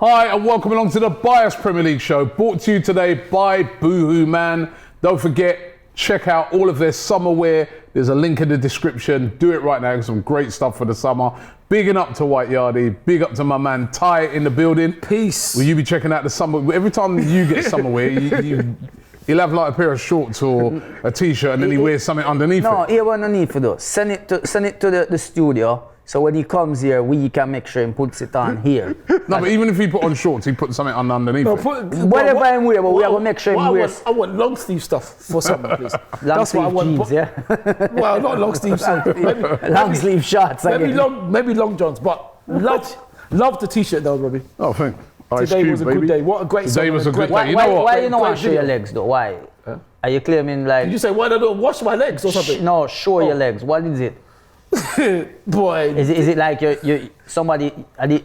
Hi and welcome along to the Bias Premier League show, brought to you today by Boohoo Man. Don't forget, check out all of their summer wear. There's a link in the description. Do it right now. Some great stuff for the summer. Bigging up to White Yardie. Big up to my man Ty in the building. Peace. Will you be checking out the summer? Every time you get summer wear, he'll have like a pair of shorts or a t-shirt and then he wears something underneath it. No, he have underneath it though. Send it to the studio. So when he comes here, we can make sure he puts it on here. No, but even if he put on shorts, he put something underneath it. Whatever I'm wearing, but we have to make sure he wears. I want long sleeve stuff for summer, please. Long sleeve jeans, yeah. Well, not long sleeve stuff. Long sleeve shorts. Maybe long johns, but love the t-shirt though, Robbie. Oh, thank you. Today was a good day. What a great Today summer. was a good day. Why, You know what? why you don't want to show your legs though? Why? Are you claiming like? Did you say why don't I wash my legs or something? No, show your legs. What is it? Boy. Is it like you somebody? Like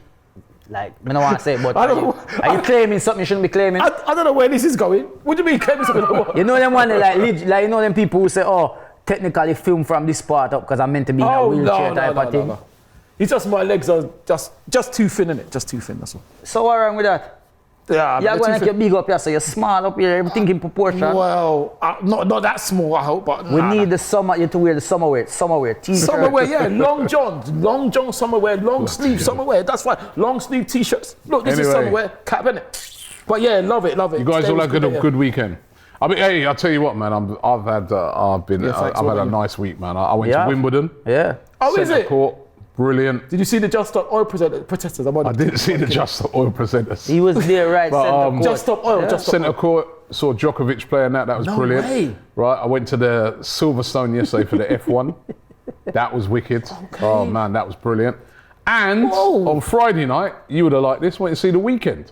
I don't want to say, but are you claiming something you shouldn't be claiming? I don't know where this is going. What do you mean claiming something? You know them one like you know them people who say, oh, technically film from this part up because I'm meant to be in a wheelchair type of thing. No. It's just my legs are just too thin, innit? Just too thin, that's all. So what wrong with that? Yeah, you're going to get big up here, so you're small up here, everything in proportion. Well, not that small, I hope, but we need the summer, you to wear the summer wear t-shirt. Summer wear, yeah, long john summer wear, long sleeve summer wear, that's fine. Long sleeve t-shirts. Look, this is summer wear, cap, innit? But yeah, love it. You guys all had a good weekend. I mean, hey, I'll tell you what, man, I've had a nice week, man. I went to Wimbledon. Yeah. Oh, is it? Court. Brilliant. Did you see the Just Stop Oil protesters? I didn't see the Just Stop Oil presenters. He was there, right? But, Just Stop Oil. Just Stop Centre Court, saw Djokovic playing that. That was brilliant. Way. Right, I went to the Silverstone yesterday for the F1. That was wicked. Okay. Oh man, that was brilliant. And on Friday night, you would have liked this. Went to see The Weeknd.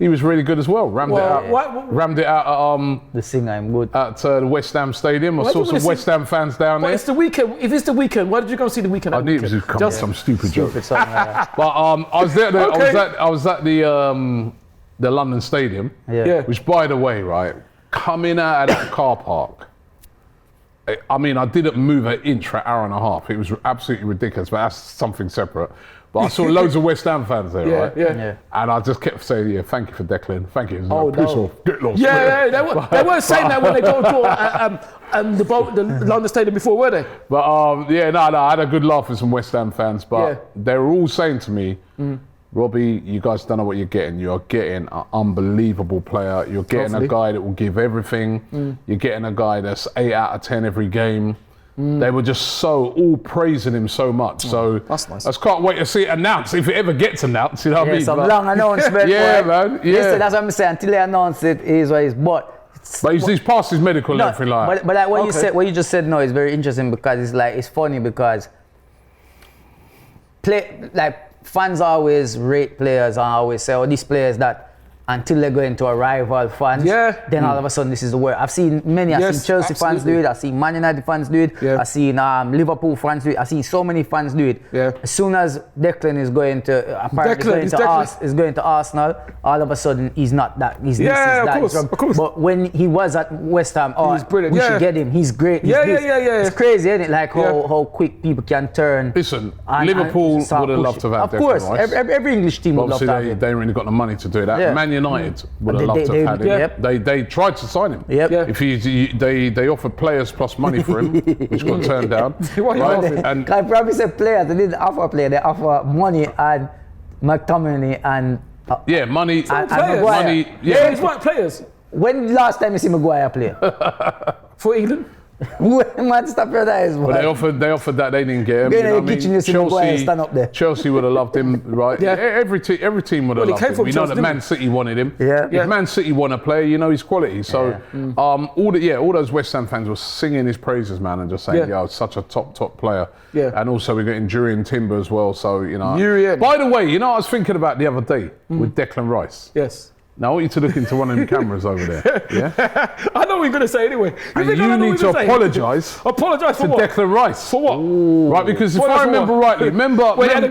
He was really good as well. Rammed it out at the singer, I'm good. At the West Ham Stadium. I saw some West Ham fans down there. It's The Weeknd. If it's The Weeknd, why did you go see The Weeknd? I knew it was coming some stupid joke. Song, but I was there. I was at the London Stadium. Yeah. Which, by the way, right, coming out of that car park. I mean, I didn't move an inch for an hour and a half. It was absolutely ridiculous. But that's something separate. But I saw loads of West Ham fans there, right? Yeah. And I just kept saying, thank you for Declan. Thank you. Piss off. Get lost. Yeah. They weren't saying that when they go to the London Stadium before, were they? But I had a good laugh with some West Ham fans. But they were all saying to me, Robbie, you guys don't know what you're getting. You're getting an unbelievable player. You're getting a guy that will give everything. You're getting a guy that's 8 out of 10 every game. They were just all praising him so much. So that's nice. I just can't wait to see it announced, if it ever gets announced. You know what I mean? Some long announcement. Yeah, man. Yeah. Listen, that's what I'm saying. Until they announce it, is what it is. But he's passed his medical and everything like that. But like what you just said now is very interesting because it's funny because fans always rate players and always say, these players that until they go into a rival fans, then all of a sudden this is the word. I've seen many. I've seen Chelsea fans do it. I've seen Man United fans do it. Yeah. I've seen Liverpool fans do it. I've seen so many fans do it. Yeah. As soon as Declan is going to Arsenal, all of a sudden he's not that. Of course. But when he was at West Ham, he's brilliant. We should get him. He's great. It's crazy, isn't it? Like how quick people can turn. Listen, Liverpool would have loved to have Declan. Of course, Rice. every English team would love to have him. They ain't really got the money to do that. Yeah. Man United would have loved to have had him. They tried to sign him. If they offered players plus money for him, which got turned down. And I probably said players. They didn't offer a player. They offer money and McTominay and money. Money. Yeah, it's what players. When last time you see Maguire play? For England? Manchester Paradise. But they offered that, they didn't get him. You know stand up there. Chelsea would have loved him, right? Yeah. Every team would have loved him. We know that Man City wanted him. If Man City want a player, you know his quality. So all those West Ham fans were singing his praises, man, and just saying, such a top player. Yeah. And also we're getting Jurriën Timber as well. So Jurriën. By the way, I was thinking about the other day with Declan Rice. Yes. Now I want you to look into one of the cameras over there. Yeah. I know what you're going to say anyway. And you need to apologise. Apologise for what? Declan Rice. For what? Ooh. Right, because if I remember rightly, when he had a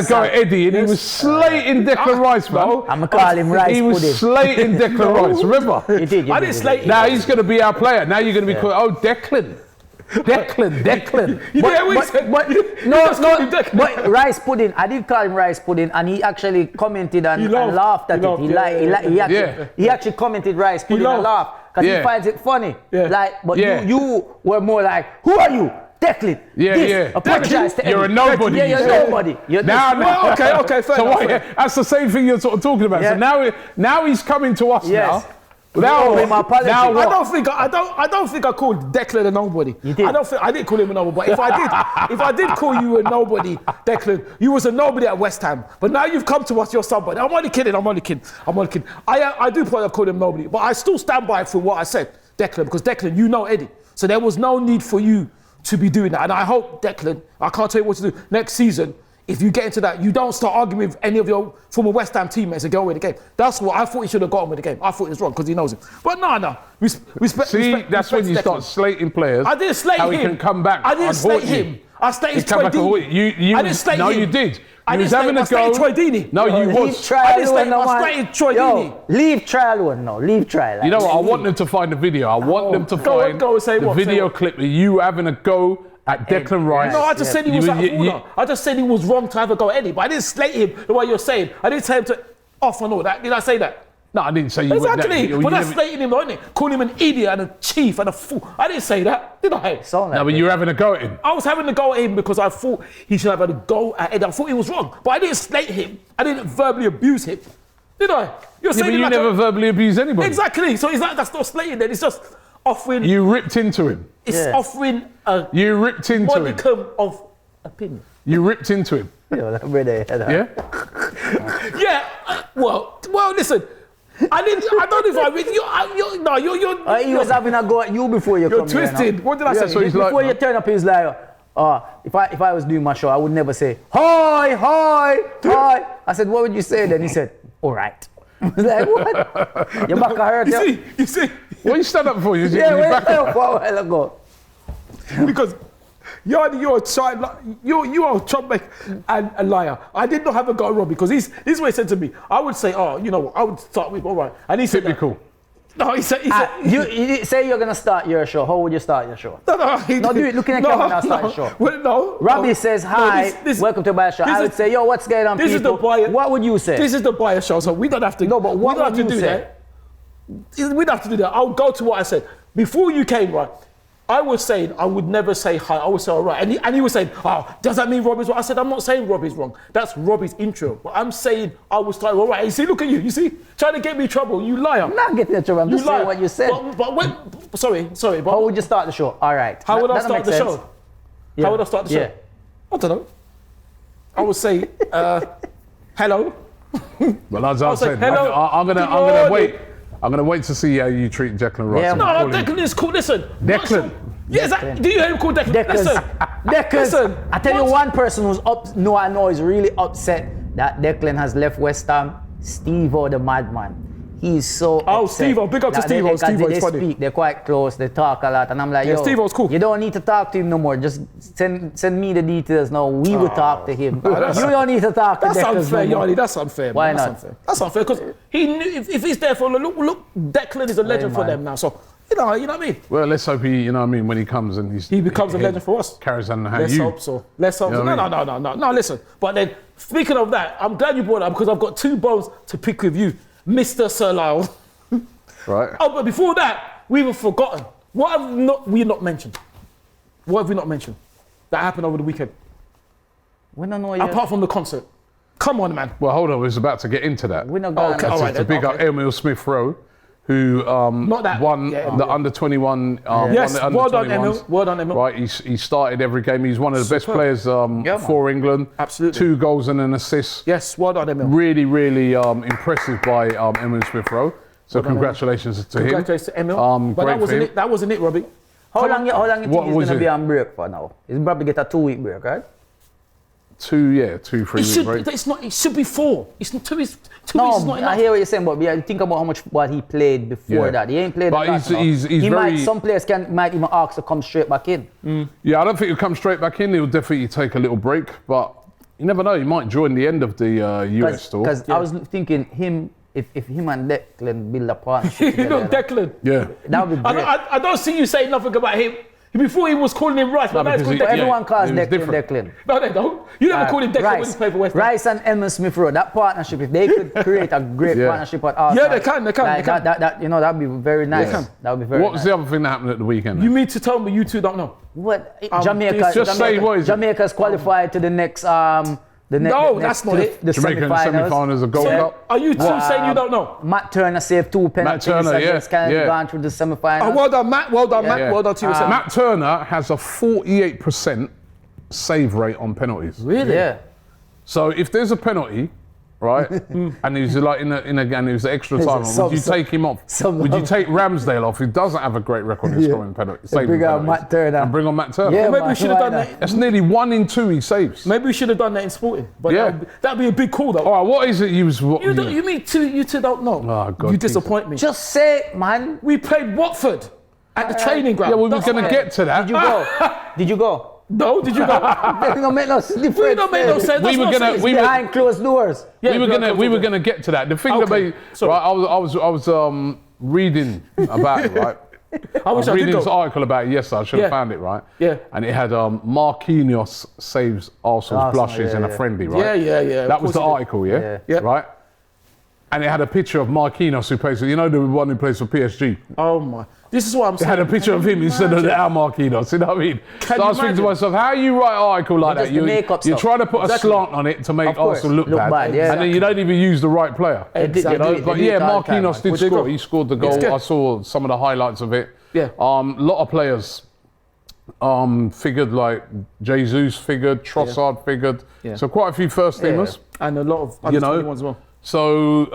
go at Eddie and he was slating Declan Rice, man. I'm going to call him Rice. He was slating Declan Rice. Remember? He did. I didn't slate him. Now he's going to be our player. Now you're going to be called, Declan. Declan. You hear what he said? But rice pudding. I did call him rice pudding, and he actually commented and laughed at it. He actually commented rice pudding and laughed because he finds it funny. But you were more like, who are you? Declan. Apologize to you're a nobody. You're nobody. Okay, fair enough. That's the same thing you're sort of talking about. So now he's coming to us now. Now, I don't think I called Declan a nobody. You did. I didn't call him a nobody. But if I did call you a nobody, Declan, you was a nobody at West Ham. But now you've come to us, you're somebody. I'm only kidding. I do probably have called him nobody, but I still stand by for what I said, Declan, because Declan, you know Eddie. So there was no need for you to be doing that. And I hope, Declan, I can't tell you what to do next season. If you get into that, you don't start arguing with any of your former West Ham teammates and go away the game. That's what I thought he should have got on with the game. I thought it was wrong because he knows it. But no. Respect. That's when you start slating players. I didn't slate him. How he can come back. I didn't slate him. I slated Troy Deeney. I didn't slate him. No, you did. I slated Troy Deeney. No, you was. I slated Troy Deeney. Leave trial one now. Leave trial. You know what? I want them to find the video. I want them to find the video clip of you having a go at Declan Rice. No, I just said he was out of order. I just said he was wrong to have a go at Eddie, but I didn't slate him the way you're saying. I didn't tell him to off and all that. Did I say that? No, I didn't say you exactly. But that's slating him, isn't it? Calling him an idiot and a chief and a fool. I didn't say that, did I? No, but you were having a go at him. I was having a go at him because I thought he should have had a go at Eddie. I thought he was wrong, but I didn't slate him. I didn't verbally abuse him, did I? You're saying but you never verbally abused anybody. Exactly. So that's not slating then. It's just offering. You ripped into him. It's offering a modicum of opinion. You ripped into him. Well, listen. I don't know if I read you. He was having a go at you before you come. You're twisted. What did I say? So before you turn up, he's like, if I was doing my show, I would never say hi. I said, what would you say then? He said, all right. I was like, what? Your back hurt. You see. What you stand up for? Where you stand up for a while ago? Because you're a child, you are a troublemaker and a liar. I did not have a go at Robbie because this is what he said to me. I would say, I would start with all right, and he said, typical. No, he said. You say you're gonna start your show. How would you start your show? No, do it. Look in the camera and start your show. Well, Robbie says hi. Welcome to Bias Show. I would say, yo, what's going on, this people? Is the Bias. What would you say? This is the Bias Show, so we don't have to. No, but what would you say? We don't have to do that. I'll go to what I said before you came, right? I was saying I would never say hi. I would say all right, and he was saying, does that mean Robbie's wrong? I said I'm not saying Robbie's wrong. That's Robbie's intro. But I'm saying I will start all right. You see, look at you. You see, trying to get me in trouble. You liar. I'm not getting in trouble. I'm just saying what you said. Sorry. But how would you start the show? All right. How would I start the show? Yeah. How would I start the show? I don't know. I would say hello. Well, as I said, hello. I'm gonna wait. I'm going to wait to see how you treat Declan Rice. Yeah, no, Declan is cool. Listen. Declan. Do you hear him call Declan? Listen. I tell you one person who's I know is really upset that Declan has left West Ham. Steve-O the madman. He's so upset. Steve-O. Big up to Steve-O. Steve-O is funny. Speak, they're quite close. They talk a lot. And I'm like, Steve-O's cool. You don't need to talk to him no more. Just send me the details now. We will talk to him. You don't need to talk to Declan. That's unfair, Yanni. That's unfair. Why not? That's unfair because he knew if he's there for look, Declan is a legend for them now. So you know what I mean. Well, let's hope when he comes and he becomes a legend for us. Carries on how Let's hope so. No. Listen. But then speaking of that, I'm glad you brought it up because I've got 2 bones to pick with you, Mr. Sir Lyle. Right. But before that, we were forgotten. What have we not mentioned? What have we not mentioned that happened over the weekend? We don't know yet. Apart from the concert. Come on, man. Well, hold on. We was about to get into that. We're not going to big up Emil Smith-Rowe, who won the under 21. Yes, well done, Emil. Well done, Emil. Right, he started every game. He's one of the best players for England. Absolutely. 2 goals and an assist. Yes, well done, Emil. Really, really impressive by Emil Smith-Rowe. So congratulations to him. Congratulations to Emil. But that wasn't it, Robbie. How long you think he's going to be on break for now? He'll probably get a 2-week break, right? 2, 3 week break. It should be 4. It's 2 weeks. 2 no, weeks is not enough. I hear what you're saying, but think about how much what he played before that. He ain't played but a lot. Some players might even ask to come straight back in. Yeah, I don't think he'll come straight back in. He'll definitely take a little break, but you never know. He might join the end of the US tour. Because I was thinking if him and Declan build a partnership together. Declan. Yeah. That would be great. I don't see you saying nothing about him Before he was calling him Rice, but now he's calling Declan. Everyone calls Declan. No, they don't. You never call him Declan when he played for West Ham. Rice and Emil Smith Rowe, that partnership, if they could create a great partnership at Arsenal. Yeah, they can. That'd be very nice. That would be very nice. What was the other thing that happened at the weekend? You mean to tell me you two don't know? What? Jamaica's qualified to the next that's not it. The semi-finals of Gold Cup. Are you two saying you don't know? Matt Turner saved 2 penalties against Canada, gone through the semi-finals. Well done, Matt. Well done, Matt. Well done to you. Matt Turner has a 48% save rate on penalties. Really? Yeah. So if there's a penalty, right, and he's like in a was extra time, would you take him off? Would you take Ramsdale off, who doesn't have a great record in scoring penalties? Bring on Matt Turner. And bring on Matt Turner. Yeah, maybe we should have done that. That's nearly 1 in 2 he saves. Maybe we should have done that in Sporting. But that'd be a big call, though. All right, what is it you was... You mean you two don't know? Oh, God, you disappoint me. Just say it, man. We played Watford at the training ground. Yeah, we were going to get to that. Did you go? Did you go? No, did you go? It don't make no sense. It don't make no sense. Behind closed doors. Yeah, we were gonna get to that. The thing about right, I was reading about it, right? I was reading this article about it yesterday. I should have found it, right? Yeah. And it had Marquinhos saves Arsenal's blushes in a friendly, right? Yeah. That was the article, yeah? Right? And it had a picture of Marquinhos who plays, the one who plays for PSG. Oh my. This is what I'm saying. They had a picture of him instead of our Marquinhos, you know what I mean? So I was thinking to myself, how you write an article like that? You try to put a slant on it to make Arsenal look bad, and then you don't even use the right player. Exactly. You know? But yeah, Marquinhos did score. He scored the goal. I saw some of the highlights of it. Yeah. A lot of players figured, like Jesus figured, Trossard figured. Yeah. So quite a few first teamers. And a lot of under 21s as well. So,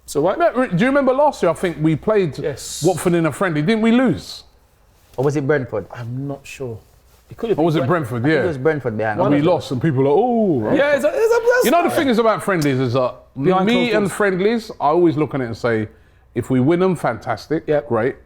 So what? Do you remember last year? I think we played Watford in a friendly. Didn't we lose? Or was it Brentford? I'm not sure. It could have been. Or was it Brentford? Yeah. It was Brentford behind. And we lost, and people are like, Yeah, you know the thing is about friendlies is that me and friendlies, I always look at it and say, if we win them, fantastic, great.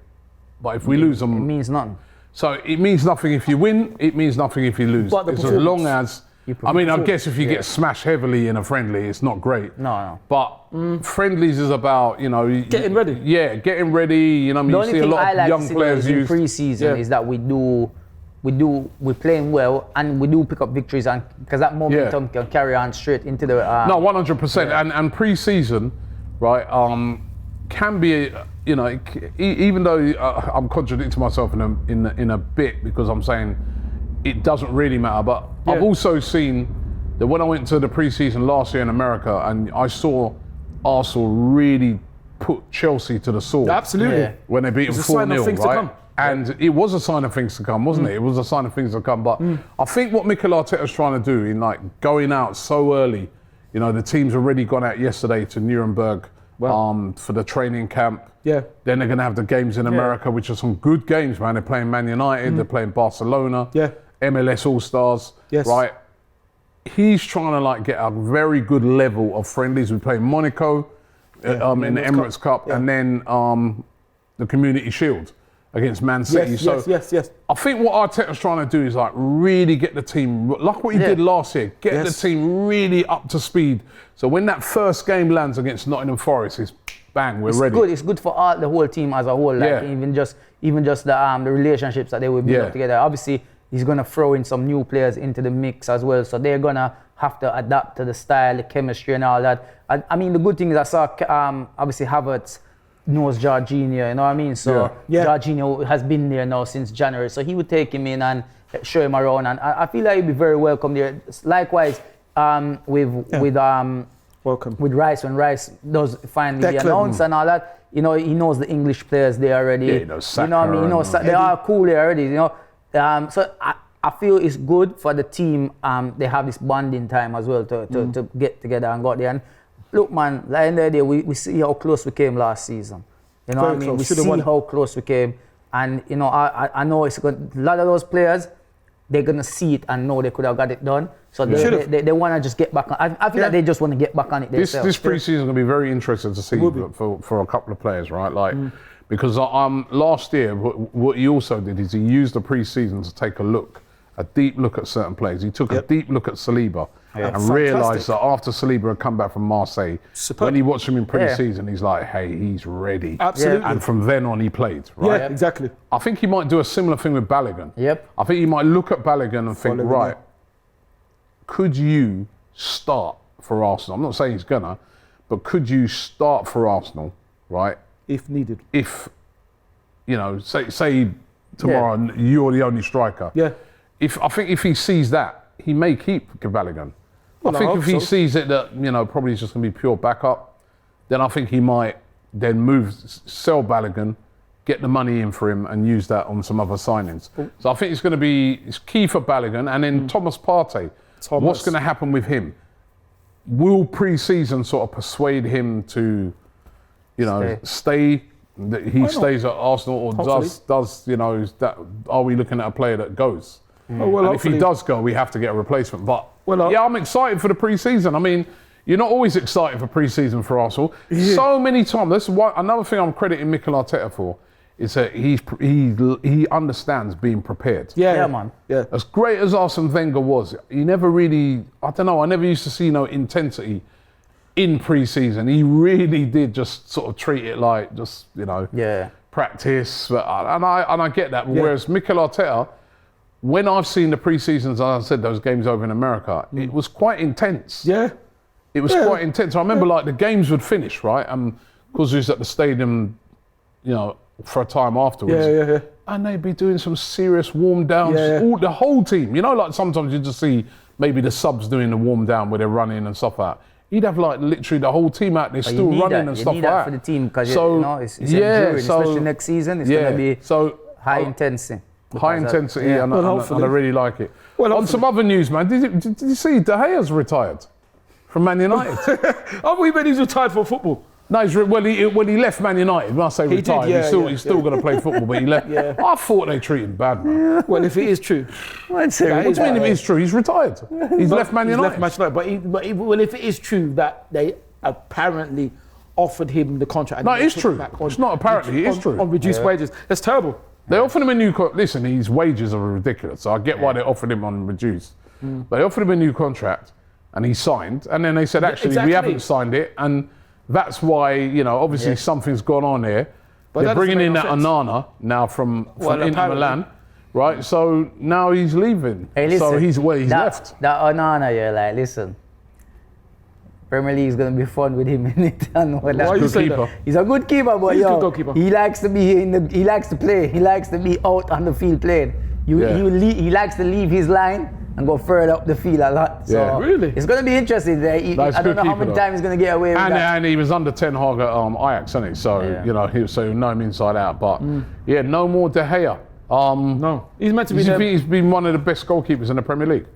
But if we lose them, it means nothing. So it means nothing if you win. It means nothing if you lose. But it's as long as. I mean, I guess if you get smashed heavily in a friendly, it's not great. No. But friendlies is about, getting ready. Yeah, getting ready. You know, the you see a lot of young players in pre-season is that we're playing well and we do pick up victories, and because that momentum can carry on straight into the. No, 100%. And pre-season, right, can be, even though I'm contradicting myself in a bit because I'm saying. It doesn't really matter, but I've also seen that when I went to the pre-season last year in America and I saw Arsenal really put Chelsea to the sword. Absolutely. When they beat them 4-0, right? And it was a sign of things to come, wasn't it? It was a sign of things to come. But I think what Mikel Arteta's trying to do in going out so early, the team's already gone out yesterday to Nuremberg for the training camp. Yeah. Then they're going to have the games in America, which are some good games, man. They're playing Man United, they're playing Barcelona. Yeah. MLS All-Stars, right? He's trying to get a very good level of friendlies. We play Monaco in the Emirates Cup and then the Community Shield against Man City. Yes. I think what Arteta's trying to do is really get the team, like what he did last year, get the team really up to speed. So when that first game lands against Nottingham Forest, it's bang, we're ready. It's good for the whole team as a whole. Even just the relationships that they will build up together. Obviously. He's going to throw in some new players into the mix as well. So they're going to have to adapt to the style, the chemistry and all that. I mean, the good thing is I saw, obviously, Havertz knows Jorginho, you know what I mean? So Jorginho has been there now since January. So he would take him in and show him around. And I feel like he'd be very welcome there. Likewise, with Rice, when Rice does finally be announced and all that, he knows the English players there already. Yeah, he knows Saka, you know what I mean? He knows they are cool there already, So I feel it's good for the team. They have this bonding time as well to get together and go out there. And look, man, at the end of the day, we see how close we came last season. You know what I mean? We see how close we came. And, I know it's good. A lot of those players, they're going to see it and know they could have got it done. So they want to just get back on. I feel like they just want to get back on it themselves. This pre-season is going to be very interesting to see for a couple of players, right? Because last year, what he also did is he used the pre-season to take a deep look at certain players. He took a deep look at Saliba, and realised that after Saliba had come back from Marseille, when he watched him in pre-season, he's like, hey, he's ready. Absolutely. And from then on, he played, right? Yeah, exactly. I think he might do a similar thing with Balogun. Yep. I think he might look at Balogun and think, right, could you start for Arsenal? I'm not saying he's gonna, but could you start for Arsenal, right? If needed. If, you know, say tomorrow you're the only striker. Yeah. I think if he sees that, he may keep Balogun. Well, I think if he sees it that, you know, probably it's just going to be pure backup, then I think he might then sell Balogun, get the money in for him and use that on some other signings. So I think it's key for Balogun. And then Thomas Partey, what's going to happen with him? Will pre-season sort of persuade him to, you know, stay? That he stays at Arsenal, or does you know? Are we looking at a player that goes? And if he does go, we have to get a replacement. But I'm excited for the pre-season. I mean, you're not always excited for pre-season for Arsenal. So many times. That's another thing I'm crediting Mikel Arteta for. Is that he understands being prepared. Yeah, man. Yeah. As great as Arsene Wenger was, he never really, I don't know, I never used to see no intensity in pre-season. He really did just sort of treat it like just, you know, practice. And I get that. Whereas Mikel Arteta, when I've seen the pre-seasons, as I said, those games over in America, it was quite intense. Yeah. It was quite intense. I remember like the games would finish, right? And because we was at the stadium, you know, for a time afterwards. And they'd be doing some serious warm downs, the whole team. You know, like sometimes you just see maybe the subs doing the warm down where they're running and stuff like that. He'd have like literally the whole team out there still running and stuff like that. You need that for the team because you know, it's enduring, especially next season. It's going to be high intensity. High intensity, and I really like it. On some other news, man, did you see De Gea's retired from Man United? Oh, we meant he's retired from football. No, he left Man United. When I say retired, he's still going to play football, but he left. I thought they treated him bad, man. Well, if it is true. What do you mean if it is true? He's retired. He's left Man United. But if it is true that they apparently offered him the contract. No, it's true. It's not apparently, it is true. On reduced wages. That's terrible. They offered him a new listen, his wages are ridiculous, so I get why they offered him on reduced. But they offered him a new contract, and he signed, and then they said, actually, we haven't signed it, and that's why, you know, obviously something's gone on here. But they're bringing in that Onana now from Inter Milan, right? So now he's leaving. Hey, listen, so he's left. That Onana, you're like, listen, Premier League is going to be fun with him in it. Why you say that? He's a good keeper, but he's a good goalkeeper. He likes to be he likes to play. He likes to be out on the field playing. He likes to leave his line and go further up the field a lot. So really? It's going to be interesting. I don't know how many times he's going to get away with that. And he was under Ten Hag at Ajax, isn't he? So, you know, he'll know him inside out. But, no more De Gea. No. He's meant to be he's been one of the best goalkeepers in the Premier League.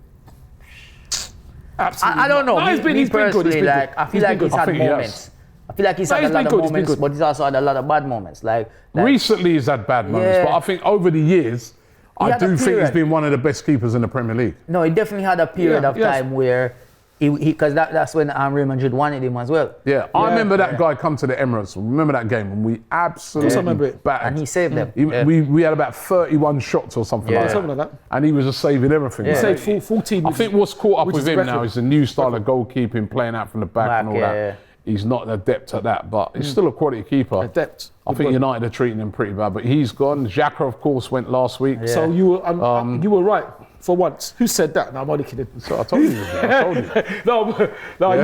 Absolutely. I don't know. No, he's been good. I feel like he's had moments. I feel like he's had a lot of moments, but he's also had a lot of bad moments. Like recently, he's had bad moments, but I think over the years, I do think he's been one of the best keepers in the Premier League. No, he definitely had a period of time where because that's when Real Madrid wanted him as well. Yeah, I remember that guy come to the Emirates. Remember that game when we absolutely battered. And he saved them. We had about 31 shots or something like that. Something like that. And he was just saving everything. He saved 14. I think what's caught up with him now is the new style of goalkeeping, playing out from the back and all that. He's not adept at that, but he's still a quality keeper. Adept. I think United are treating him pretty bad, but he's gone. Xhaka, of course, went last week. So you were right for once. Who said that? No, I'm only kidding. So I told you.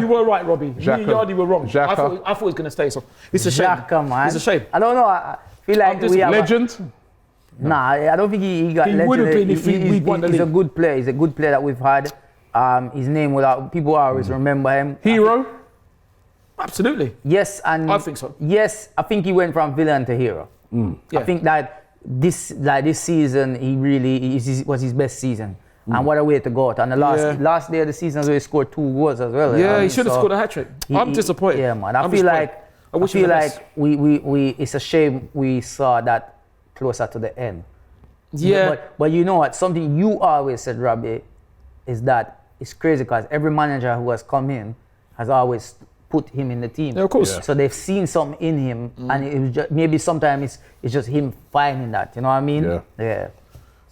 You were right, Robbie. You and Yardi were wrong. Xhaka. I thought he was going to stay. So it's a shame. Xhaka, man. It's a shame. I don't know. I feel like we have legend. Nah, I don't think he got legend. He would have been if we won the league. He's a good player. He's a good player that we've had. His name people always remember him. Hero. Absolutely. Yes, and I think so. Yes, I think he went from villain to hero. I think that this season was his best season. And what a way to go out. And the last day of the season, he scored 2 goals as well. Yeah, he should have scored a hat-trick. I'm disappointed. Yeah, man. I feel like we it's a shame we saw that closer to the end. Yeah. But you know what? Something you always said, Robbie, is that it's crazy because every manager who has come in has always put him in the team. Yeah, of course. So they've seen something in him, and it was just, maybe sometimes it's just him finding that. You know what I mean? Yeah.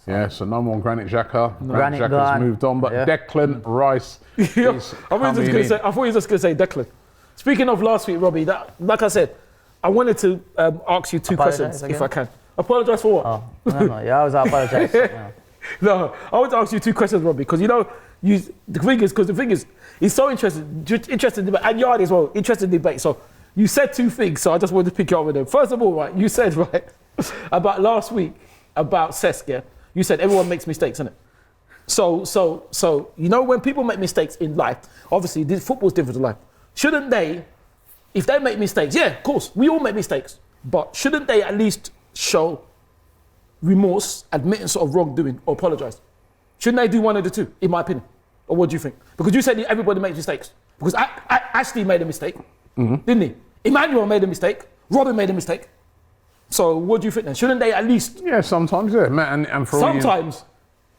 Yeah, so no more Granit Xhaka. Granit Xhaka's gone. moved on, but Declan Rice is I thought you were just going to say Declan. Speaking of last week, Robbie, like I said, I wanted to ask you two questions, if I can. Apologise for what? Oh, no, yeah, I was apologise. No, I want to ask you two questions, Robbie, because the thing is, it's so interesting debate, and Yard as well, interesting debate. So you said two things, so I just wanted to pick you up with them. First of all, right, you said, right, about last week, about Cesc, yeah? You said everyone makes mistakes, innit? So you know, when people make mistakes in life, obviously, football's different to life. Shouldn't they, if they make mistakes, yeah, of course, we all make mistakes, but shouldn't they at least show remorse, admittance of wrongdoing, or apologise? Shouldn't they do one of the two, in my opinion? Or what do you think? Because you said everybody makes mistakes. Because Ashley made a mistake, didn't he? Emmanuel made a mistake. Robin made a mistake. So what do you think then? Shouldn't they at least? Yeah, sometimes, yeah. And for sometimes.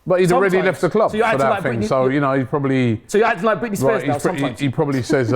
But he'd already left the club so for that like thing. Britney, so, you know, he probably... So you're acting like Britney Spears now sometimes. He probably says, you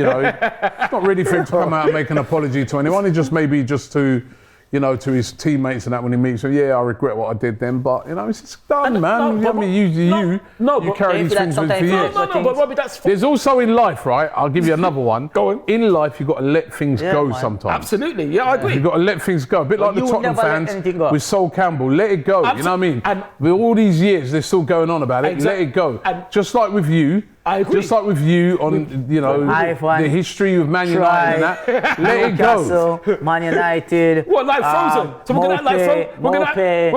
know, it's not really for him to come out and make an apology to anyone. He just maybe just to... You know, to his teammates and that when he meets them, yeah, I regret what I did then, but you know, it's just done, man. You carry these things with you. No, but Robbie, that's... There's also in life, right? I'll give you another one. Go on. In life, you've got to let things go sometimes. Absolutely, yeah, I agree. You've got to let things go. A bit like the Tottenham fans with Sol Campbell. Let it go, you know what I mean? And with all these years, they're still going on about it. Exactly. Let it go. And just like with you, I agree. Just like with you on, you know, the history of Man United and that. Let it go. Man United. What, like Frozen? So we're going to act like Frozen? We're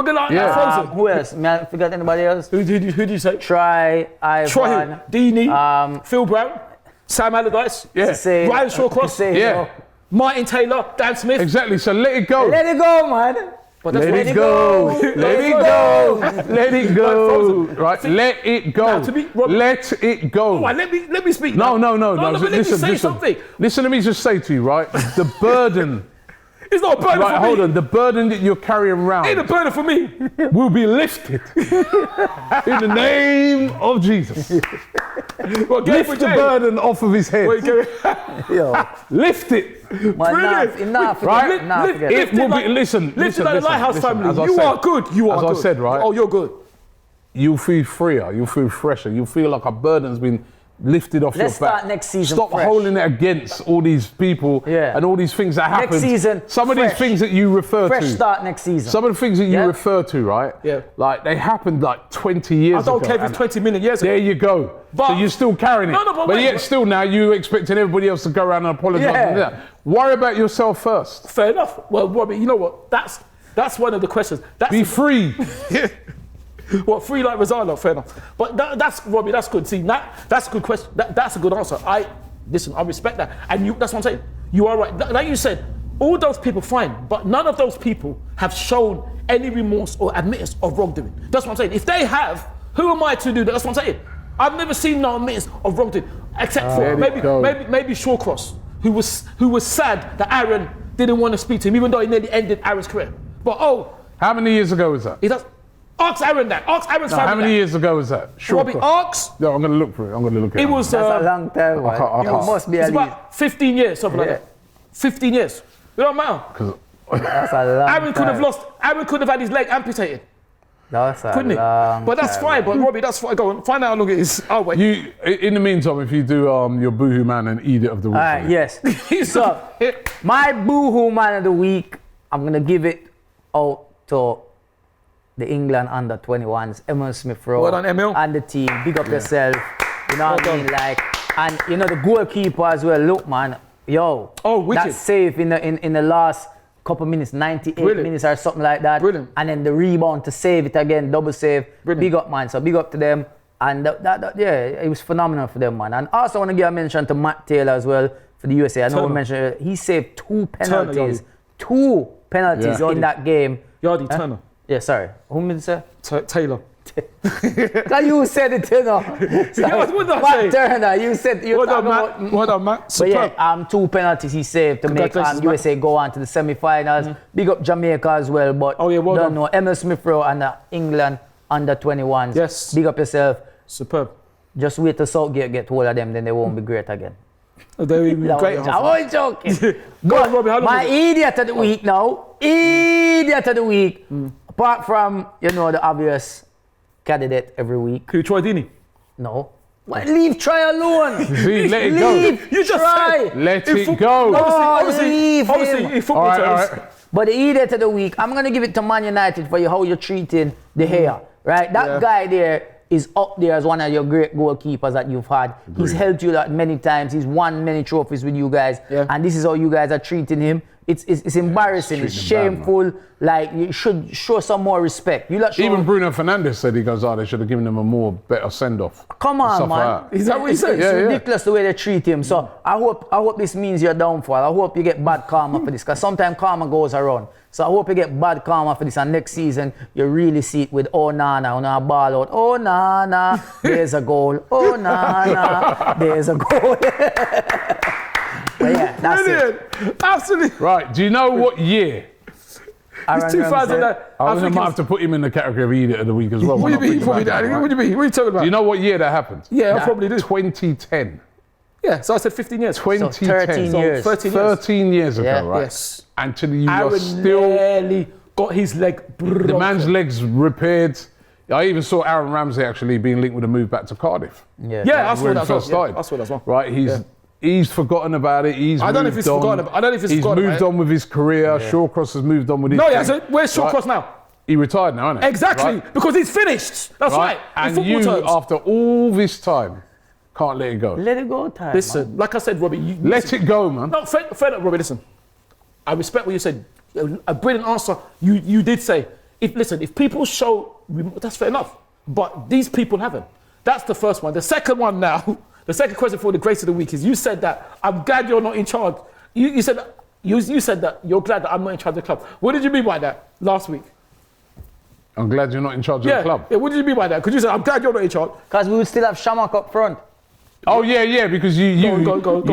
going to act like Frozen? Who else? May I forget anybody else? Who did you say? Troy, Ivan. Deeney, Phil Brown, Sam Allardyce, Ryan Shawcross, Martin Taylor, Dan Smith. Exactly, so let it go. Let it go, man. But let it go. Let it go. Let it go. Right. Let it go. Let it go. Let me speak. No. Let me say something. Listen to me just say to you, right? The burden. It's not a burden for me. Hold on. The burden that you're carrying around. Ain't a burden for me. Will be lifted in the name of Jesus. Lift the burden off of his head. Lift it. Enough. Right? It will be. Listen, like the Lighthouse family. You are good. You are good. As I said, right? Oh, you're good. You'll feel freer. You'll feel fresher. You'll feel like a burden's been lifted off your back. Let's start next season. Stop holding it against all these people and all these things that happen. Next season. Some of these things that you refer to. Fresh start next season. Some of the things that you refer to, right? Yeah. Like they happened like 20 years ago. I don't care if it's 20 million years ago. There you go. But so you're still carrying it. But yet still now you're expecting everybody else to go around and apologise. Worry about yourself first. Fair enough. Well, Robbie, you know what? That's one of the questions. Be free. What, free like Rosano? Fair enough. But that's Robbie. That's good. See, that's a good question. That's a good answer. I respect that, and that's what I'm saying. You are right. Like you said, all those people fine, but none of those people have shown any remorse or admittance of wrongdoing. That's what I'm saying. If they have, who am I to do that? That's what I'm saying. I've never seen no admittance of wrongdoing, except for maybe Shawcross, who was sad that Aaron didn't want to speak to him, even though he nearly ended Aaron's career. But how many years ago was that? Ask Aaron that. Ask Aaron's family. How many years ago was that? Robbie, ask. No, I'm going to look for it. It was. That's a long time. It must be about 15 years, something like that. 15 years. It don't matter. That's a long Aaron could have lost. Aaron could have had his leg amputated. Couldn't he? But that's fine. But Robbie, that's fine. Go on. Find out how long it is. I'll wait. In the meantime, if you do your boohoo man and idiot of the week. Yes. So my boohoo man of the week, I'm gonna give it out to the England under 21s, Emil Smith-Rowe. Well done, Emil. And the team. Big up yourself. You know what I mean? And you know the goalkeeper as well. Look, man. That save in the last couple minutes, 98 minutes or something like that. Brilliant. And then the rebound to save it again, double save. Brilliant. Big up, man. So big up to them. And it was phenomenal for them, man. And also I want to give a mention to Matt Taylor as well for the USA. I know we mentioned he saved 2 penalties. Two penalties in that game. Yardy Turner. Yeah, sorry. Who did you say? Taylor. You said it, you know. What did I say? Turner, you said you Well done, Matt. But yeah, 2 penalties he saved to make USA go on to the semi-finals. Big up Jamaica as well, but don't know. Emil Smith-Rowe and England under 21s. Yes. Big up yourself. Superb. Just wait till Southgate get hold of them, then they won't be great again. They will be great. I was joking. Go on, Robbie. My idiot of the week now. Idiot of the week. Apart from, the obvious candidate every week. Who, Troy Deeney? No. Why leave Try alone? See, let it go. You just Try. said. Let it go. Obviously, in football terms. But the idiot of the week, I'm going to give it to Man United for how you're treating De Gea, right? That guy there is up there as one of your great goalkeepers that you've had. He's helped you that many times. He's won many trophies with you guys. Yeah. And this is how you guys are treating him. It's embarrassing. It's shameful. Bad, like, you should show some more respect. Even Bruno Fernandes said, he goes, they should have given him a better send-off. Come on, man. Is that what he said? It's ridiculous the way they treat him. So I hope this means your downfall. I hope you get bad karma for this, because sometimes karma goes around. So I hope you get bad karma for this, and next season you really see it with Nana on our ball out. Oh Nana, there's a goal. Oh Nana, there's a goal. But yeah, that's it. Absolutely. Right, do you know what year? It's 2009. I might have to put him in the category of idiot of the week as well. What do you mean? What do you mean? What are you talking about? Do you know what year that happened? Yeah, I probably do. 2010. Yeah, so I said 15 years. 2010. So 13 years. 13 years ago, right? Yes. Until you are Aaron still... nearly got his leg broken. The man's legs repaired. I even saw Aaron Ramsey actually being linked with a move back to Cardiff. Yeah, I saw that as well. I saw that as well. Right, he's forgotten about it. I don't know if he's forgotten about it. I don't know if he's forgotten about it. He's moved on with his career. Yeah. Shawcross has moved on with his No, he hasn't. Where's Shawcross now? He retired now, isn't he? Exactly, because he's finished. That's right. And you, after all this time, can't let it go. Let it go, Ty. Listen, like I said, Robbie. Let it go, man. No, fair enough, Robbie, listen. I respect what you said. A brilliant answer. You did say, if people show, that's fair enough. But these people haven't. That's the first one. The second one now, the second question for the grace of the week is, you said that I'm glad you're not in charge. You said that you're glad that I'm not in charge of the club. What did you mean by that last week? I'm glad you're not in charge of the club. Yeah, what did you mean by that? Because you said, I'm glad you're not in charge. Because we would still have Shamak up front. Oh, yeah, because you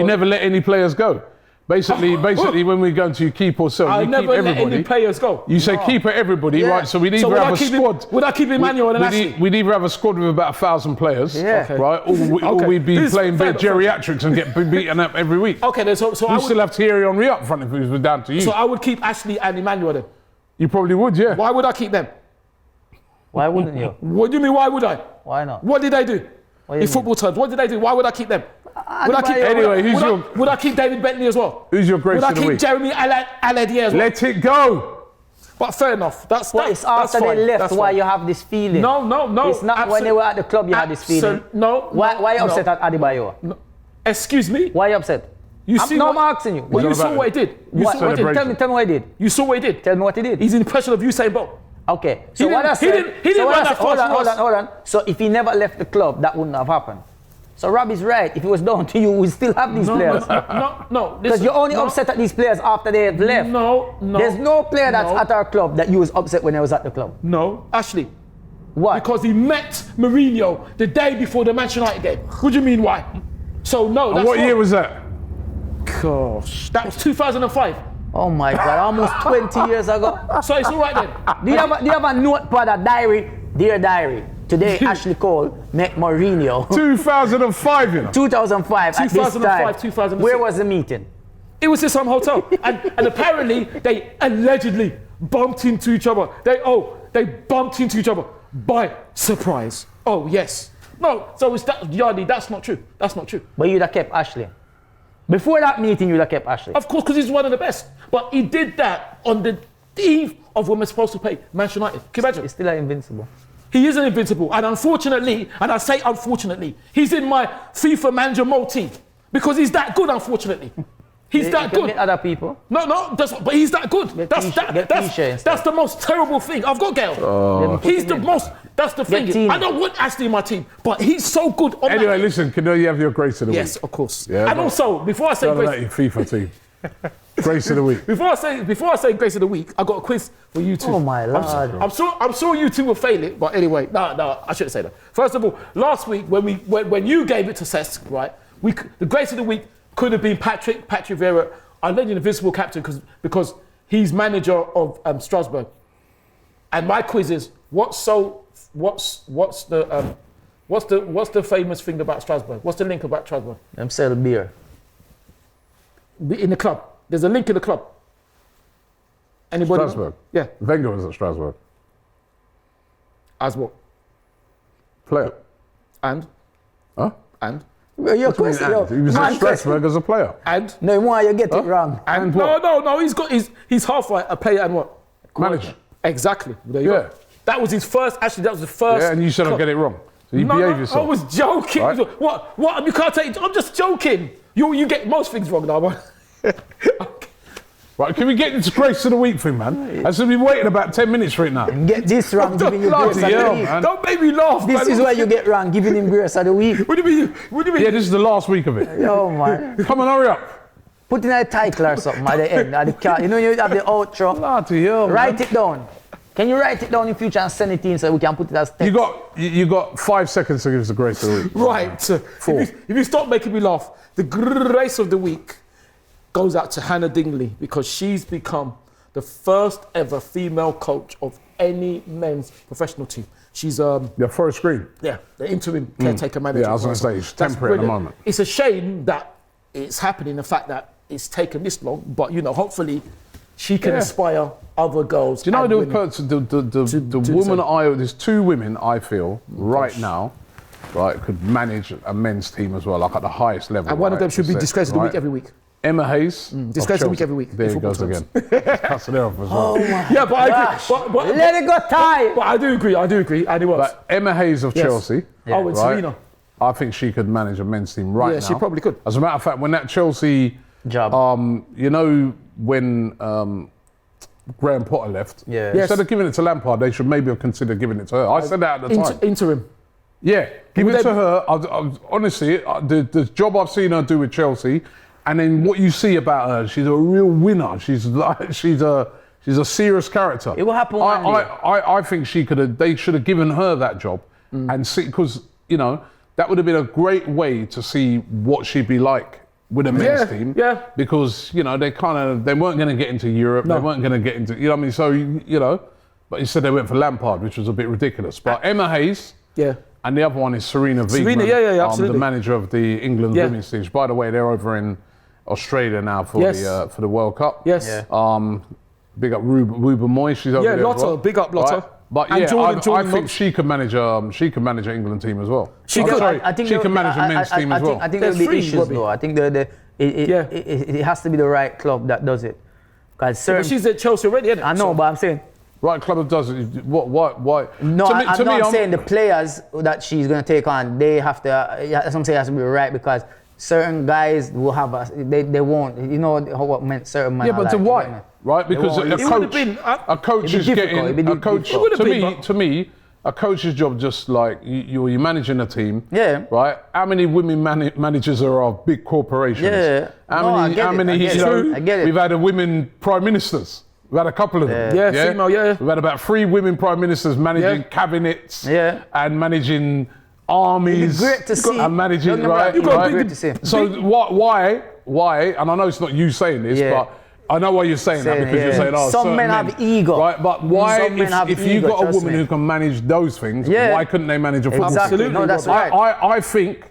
never let any players go. Basically, when we go to keep or sell, I never let any players go. You say keep everybody, right? So we'd either have a squad. Would I keep Emmanuel and Ashley? We'd either have a squad with about 1,000 players, right? Or we'd be playing geriatrics and get beaten up every week. Okay, then so I would still have Thierry Henry up front if it was down to you. So I would keep Ashley and Emmanuel then. You probably would, yeah. Why would I keep them? Why wouldn't you? What do you mean? Why would I? Why not? What did they do? In football terms, what did they do? Why would I keep them? Would I keep David Bentley as well? Who's your grace of the week? Would I keep Jeremy Aladier as well? Let it go. But fair enough. It's after they left why you have this feeling. No. It's not when they were at the club you had this feeling. Why are you upset at Adebayor? No. Excuse me? Why are you upset? I'm asking you. Well, you saw what he did. Tell me what he did. You saw what he did. Tell me what he did. He's in the impression of Usain Bolt. Okay. So what I said. He didn't run that fast. Hold on. So if he never left the club, that wouldn't have happened. So Robbie's right. If it was down to you, we still have these players. No. Because you're only upset at these players after they have left. No. There's no player that's at our club that you was upset when I was at the club. No. Ashley. Why? Because he met Mourinho the day before the Manchester United game. What do you mean why? So no. And what year was that? Gosh. That was 2005. Oh my God, almost 20 years ago. So it's all right then. Do you have a notepad, a diary? Dear diary, today Ashley Cole met Mourinho. 2005, you know. 2005, at this time. 2006. Where was the meeting? It was in some hotel. and apparently they allegedly bumped into each other. They bumped into each other by surprise. Oh, yes. No, so it's that, Yardy, that's not true. That's not true. But you'd have kept Ashley. Before that meeting, you'd have kept Ashley. Of course, because he's one of the best. But he did that on the eve of when we're supposed to play Manchester United. Can you imagine? He's still invincible. He isn't invincible. And unfortunately, and I say unfortunately, he's in my FIFA manager mode team. Because he's that good, unfortunately. He's that good. Meet other people. No, but he's that good. That's the most terrible thing. I've got Gail. He's the most. That's the thing. I don't want Ashley in my team, but he's so good. Anyway, listen, can you have your grace of the week? Yes, of course. Yeah, and also, before I say grace, your FIFA team. Grace of the week. Before I say grace of the week, I got a quiz for you two. Oh my Lord. I'm sure you two will fail it, but anyway, no, I shouldn't say that. First of all, last week when you gave it to Cesc, right? The grace of the week could have been Patrick Vieira. I led you the invisible captain because he's manager of Strasbourg. And my quiz is what's the famous thing about Strasbourg? What's the link about Strasbourg? Them sell beer. In the club. There's a link in the club. Anybody? Strasbourg? Yeah. Wenger was at Strasbourg. As what? Player. And? Huh? And? Well, you're He was at Strasbourg as a player. And? No, why you get it wrong? And what? No, he's half right, a player and what? Manager. Exactly. There you go. That was his first, actually, that was the first. Yeah, and you said I get it wrong. So you behave yourself. I was joking. Right? What? You can't take it. I'm just joking. You get most things wrong now, man. Right, can we get into Grace of the Week thing, man? I've been waiting about 10 minutes for it now. Get this wrong, giving you grace of the week. Man. Don't make me laugh, This is where you get wrong, giving him grace of the week. What do you mean? Yeah, this is the last week of it. Yo, man. Come on, hurry up. Put in a title or something at the end. At the car. You know you have the outro. Bloody hell, Write it down. Can you write it down in future and send it in so we can put it as text? You got 5 seconds to give us the Grace of the Week. Right. 4. If you stop making me laugh, the Grace of the Week goes out to Hannah Dingley because she's become the first ever female coach of any men's professional team. She's Forest Green. the interim caretaker manager. Yeah, I was going to say, it's temporary at the moment. It's a shame that it's happening, the fact that it's taken this long, but hopefully she can inspire other girls. Do you know the woman there's 2 women I feel right now, right, could manage a men's team as well, like at the highest level. And one of them should be Disgrace of the Week every week. Emma Hayes. Disgrace of the Week every week. There he goes again. Cussing her off as well. Yeah, but I agree. Let it go tie. But I do agree. And it was. But Emma Hayes of Chelsea. And Serena. I think she could manage a men's team right now. Yeah, she probably could. As a matter of fact, when that Chelsea job, when Graham Potter left, instead of giving it to Lampard, they should maybe have considered giving it to her. I said that at the time. Interim. Yeah, give it to her. Honestly, the job I've seen her do with Chelsea, and then what you see about her, she's a real winner. She's a serious character. It will happen one day. I think they should have given her that job and see, because that would have been a great way to see what she'd be like with a men's team. Yeah. Because they weren't going to get into Europe. No. They weren't going to get into So but instead they went for Lampard, which was a bit ridiculous. But Emma Hayes. Yeah. And the other one is Serena Wiegmann, absolutely. the manager of the England women's team. By the way, they're over in Australia now for the World Cup. Yes. Yeah. Big up Ruben Moy. She's over there as well. Big up Lotta. Right. But and I think she can manage an England team as well. She can manage a men's team as well. I think there'll be issues though. I think it has to be the right club that does it. But she's at Chelsea already, isn't it? I know, but I'm saying. Right club that does it. Why? No, I'm saying the players that she's going to take on, they have to. That's what I'm saying. It has to be right, because certain guys will have they won't. You know what meant certain men. Yeah, but to why? Right, because a coach is getting a coach. To me, a coach's job, just like you're managing a team. Yeah. Right. How many women managers are of big corporations? Yeah. How many? I get it. We've had women prime ministers. We've had a couple of them. Yeah, female, We've had about 3 women prime ministers managing cabinets and managing armies. Great to see. And managing, right? Great to see. So why, and I know it's not you saying this, but I know why you're saying that, because you're saying, some men have ego. Right, but why, if you've got a woman who can manage those things, why couldn't they manage a football team? Exactly. No, that's right. I think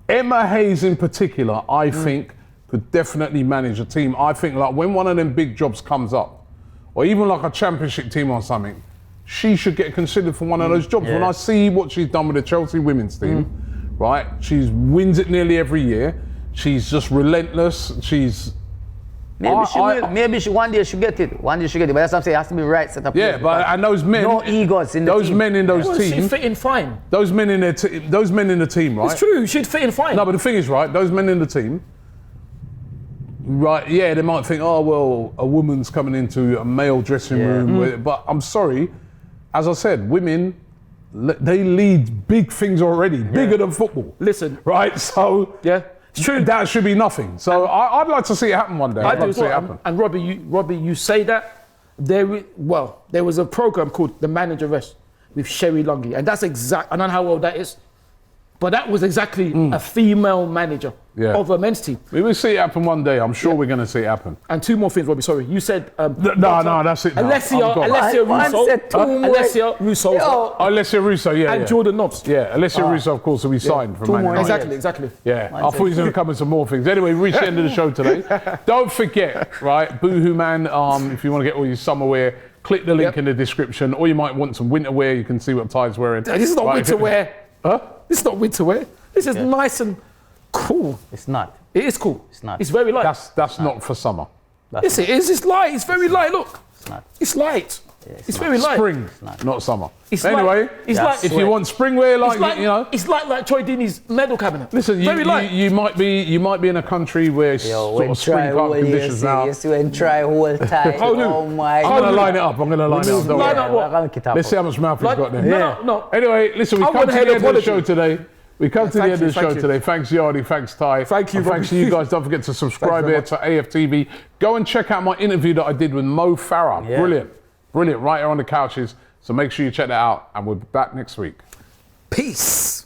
Emma Hayes in particular, I think, could definitely manage a team. I think like when one of them big jobs comes up, or even like a championship team or something, she should get considered for one of those jobs. When I see what she's done with the Chelsea women's team, right? She wins it nearly every year. She's just relentless. She's maybe one day she'll get it. One day she'll get it. But that's what I'm saying. It has to be right set up. Yeah, and those men, no egos in the team. Those men in those teams, she'd fit in fine. Those men in the team, right? It's true. She'd fit in fine. No, but the thing is, right? Those men in the team. Right, yeah, they might think, oh, well, a woman's coming into a male dressing room. But I'm sorry, as I said, women, they lead big things already, bigger than football. Listen. Right, so it's true. That should be nothing. So I'd like to see it happen one day. I'd like to see it happen. And Robbie, you say that, there was a program called The Manageress with Sherry Lungi, and that's I don't know how old that is, but that was exactly a female manager of a men's team. We will see it happen one day. I'm sure we're going to see it happen. And 2 more things, Robbie. Sorry, you said no, that's it. Alessia Russo, and Jordan Nobbs. Yeah, Alessia Russo, of course, will be signed from Man United. Exactly. Yeah, I thought he was going to come with some more things. Anyway, we reached the end of the show today. Don't forget, right, Boohoo Man. If you want to get all your summer wear, click the link in the description, or you might want some winter wear. You can see what Ty's wearing. This is not winter wear. Huh? This is not winter wear. This is nice and cool. It's not. It is cool. It's not. It's very light. That's not for summer. Yes, it is. It's light. It's very light. Look. It's not. It's light. Yeah, it's very light. Spring, not summer. It's anyway, like, if you want spring wear, you know, it's like Troy Deeney's medal cabinet. Listen, you might be in a country where it's sort of spring kind of conditions now. Yes, you try whole time. Oh my God. I'm gonna line it up. Line it up. What? Let's see how much mouth we've got there. No. Anyway, listen, we've come to the end of the show today. We come to the end of the show today. Thanks, Yardi. Thanks, Ty. Thank you. Thanks to you guys. Don't forget to subscribe here to AFTV. Go and check out my interview that I did with Mo Farah. Yeah. Brilliant, right here on the couches. So make sure you check that out, and we'll be back next week. Peace.